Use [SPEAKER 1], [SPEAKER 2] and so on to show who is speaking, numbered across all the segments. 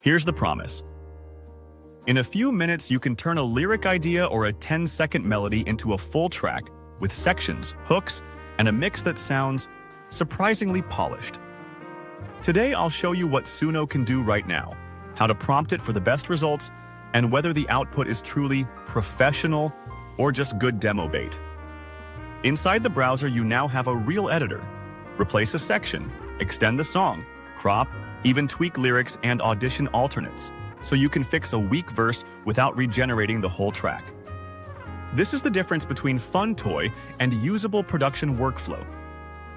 [SPEAKER 1] Here's the promise. In a few minutes, you can turn a lyric idea or a 10-second melody into a full track with sections, hooks, and a mix that sounds surprisingly polished. Today, I'll show you what Suno can do right now, how to prompt it for the best results, and whether the output is truly professional or just good demo bait. Inside the browser, you now have a real editor. Replace a section, extend the song, crop, even tweak lyrics and audition alternates, so you can fix a weak verse without regenerating the whole track. This is the difference between fun toy and usable production workflow.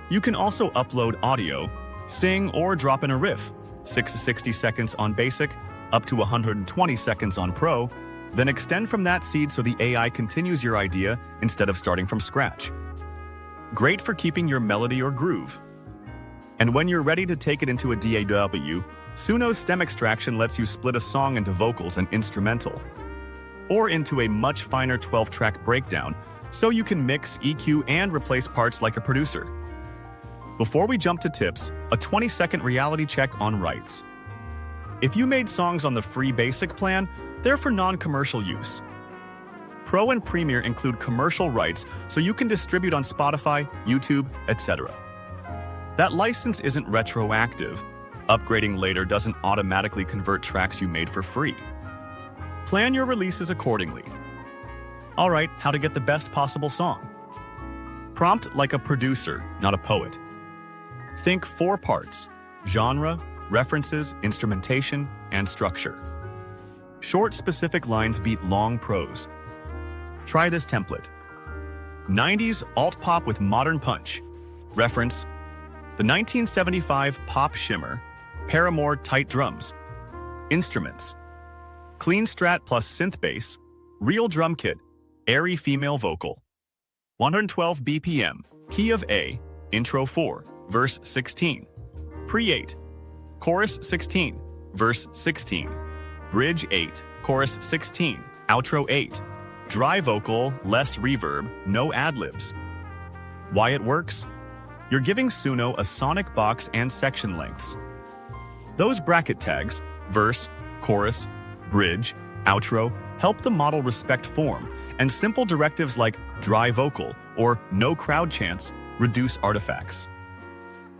[SPEAKER 1] You can also upload audio, sing or drop in a riff, 60 seconds on Basic, up to 120 seconds on Pro, then extend from that seed so the AI continues your idea instead of starting from scratch. Great for keeping your melody or groove. And when you're ready to take it into a DAW, Suno's stem extraction lets you split a song into vocals and instrumental, or into a much finer 12-track breakdown, so you can mix, EQ, and replace parts like a producer. Before we jump to tips, a 20-second reality check on rights. If you made songs on the free Basic plan, they're for non-commercial use. Pro and Premier include commercial rights, so you can distribute on Spotify, YouTube, etc. That license isn't retroactive. Upgrading later doesn't automatically convert tracks you made for free. Plan your releases accordingly. Alright, how to get the best possible song. Prompt like a producer, not a poet. Think 4 parts: genre, references, instrumentation, and structure. Short, specific lines beat long prose. Try this template. 90s alt-pop with modern punch. Reference: the 1975 pop shimmer, Paramore tight drums. Instruments: clean strat plus synth bass, real drum kit, airy female vocal. 112 BPM, key of A, intro 4, verse 16. Pre-8, chorus 16, verse 16. Bridge 8, chorus 16, outro 8. Dry vocal, less reverb, no ad-libs. Why it works? You're giving Suno a sonic box and section lengths. Those bracket tags, verse, chorus, bridge, outro, help the model respect form, and simple directives like dry vocal or no crowd chants reduce artifacts.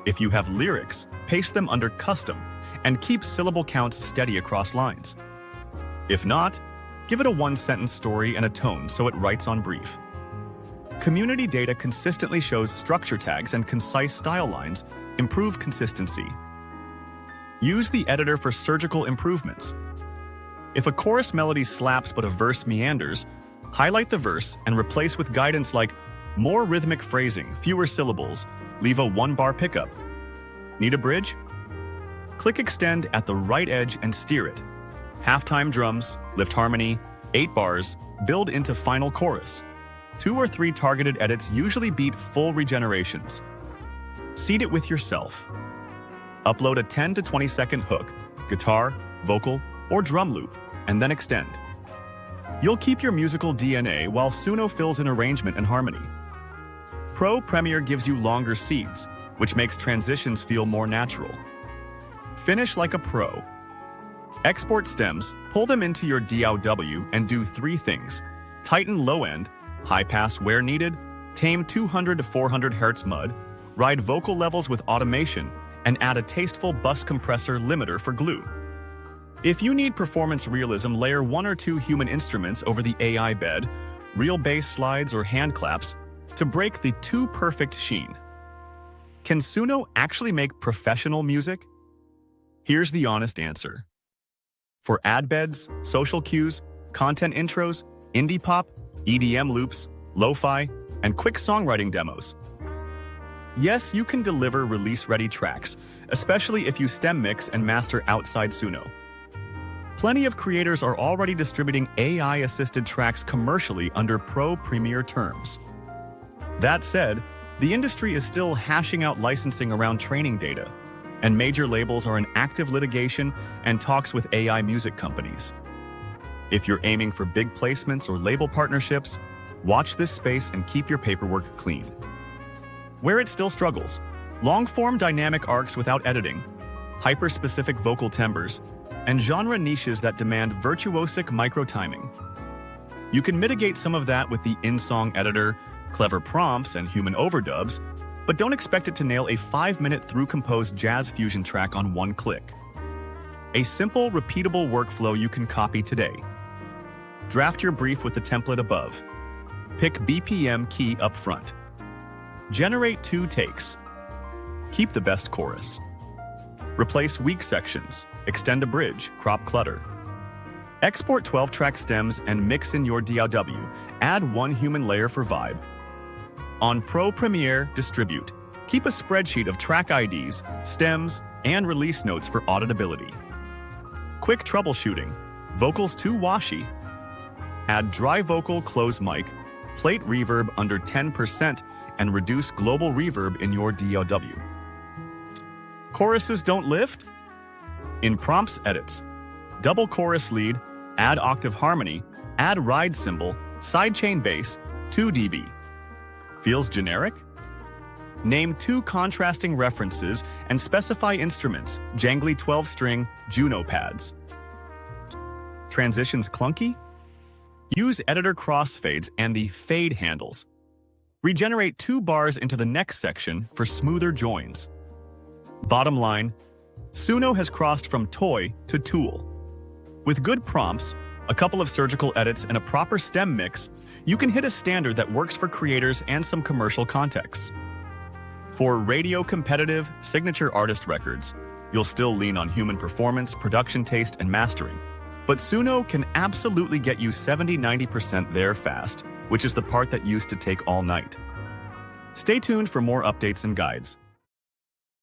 [SPEAKER 1] If you have lyrics, paste them under custom and keep syllable counts steady across lines. If not, give it a 1-sentence story and a tone so it writes on brief. Community data consistently shows structure tags and concise style lines improve consistency. Use the editor for surgical improvements. If a chorus melody slaps but a verse meanders, highlight the verse and replace with guidance like more rhythmic phrasing, fewer syllables, leave a 1-bar pickup. Need a bridge? Click extend at the right edge and steer it. Halftime drums, lift harmony, 8 bars, build into final chorus. 2 or 3 targeted edits usually beat full regenerations. Seed it with yourself. Upload a 10 to 20 second hook, guitar, vocal, or drum loop, and then extend. You'll keep your musical DNA while Suno fills in arrangement and harmony. Pro Premier gives you longer seeds, which makes transitions feel more natural. Finish like a pro. Export stems, pull them into your DAW and do 3 things. Tighten low end, high pass where needed, tame 200 to 400 Hz mud, ride vocal levels with automation, and add a tasteful bus compressor limiter for glue. If you need performance realism, layer 1 or 2 human instruments over the AI bed, real bass slides or hand claps, to break the too perfect sheen. Can Suno actually make professional music? Here's the honest answer. For ad beds, social cues, content intros, indie pop, EDM loops, lo-fi, and quick songwriting demos. Yes, you can deliver release-ready tracks, especially if you stem mix and master outside Suno. Plenty of creators are already distributing AI-assisted tracks commercially under Pro Premier terms. That said, the industry is still hashing out licensing around training data, and major labels are in active litigation and talks with AI music companies. If you're aiming for big placements or label partnerships, watch this space and keep your paperwork clean. Where it still struggles: long-form dynamic arcs without editing, hyper-specific vocal timbres, and genre niches that demand virtuosic micro-timing. You can mitigate some of that with the in-song editor, clever prompts, and human overdubs, but don't expect it to nail a 5-minute through-composed jazz fusion track on one click. A simple, repeatable workflow you can copy today. Draft your brief with the template above. Pick BPM key up front. Generate 2 takes. Keep the best chorus. Replace weak sections, extend a bridge, crop clutter. Export 12-track stems and mix in your DAW. Add 1 human layer for vibe. On Pro Premiere, distribute. Keep a spreadsheet of track IDs, stems, and release notes for auditability. Quick troubleshooting. Vocals too washy? Add dry vocal close mic, plate reverb under 10%, and reduce global reverb in your DAW. Choruses don't lift? In prompts edits, double chorus lead, add octave harmony, add ride cymbal, sidechain bass, 2 dB. Feels generic? Name 2 contrasting references and specify instruments, jangly 12-string Juno pads. Transitions clunky? Use editor crossfades and the fade handles. Regenerate 2 bars into the next section for smoother joins. Bottom line, Suno has crossed from toy to tool. With good prompts, a couple of surgical edits, and a proper stem mix, you can hit a standard that works for creators and some commercial contexts. For radio competitive, signature artist records, you'll still lean on human performance, production taste, and mastering. But Suno can absolutely get you 70–90% there fast, which is the part that used to take all night. Stay tuned for more updates and guides.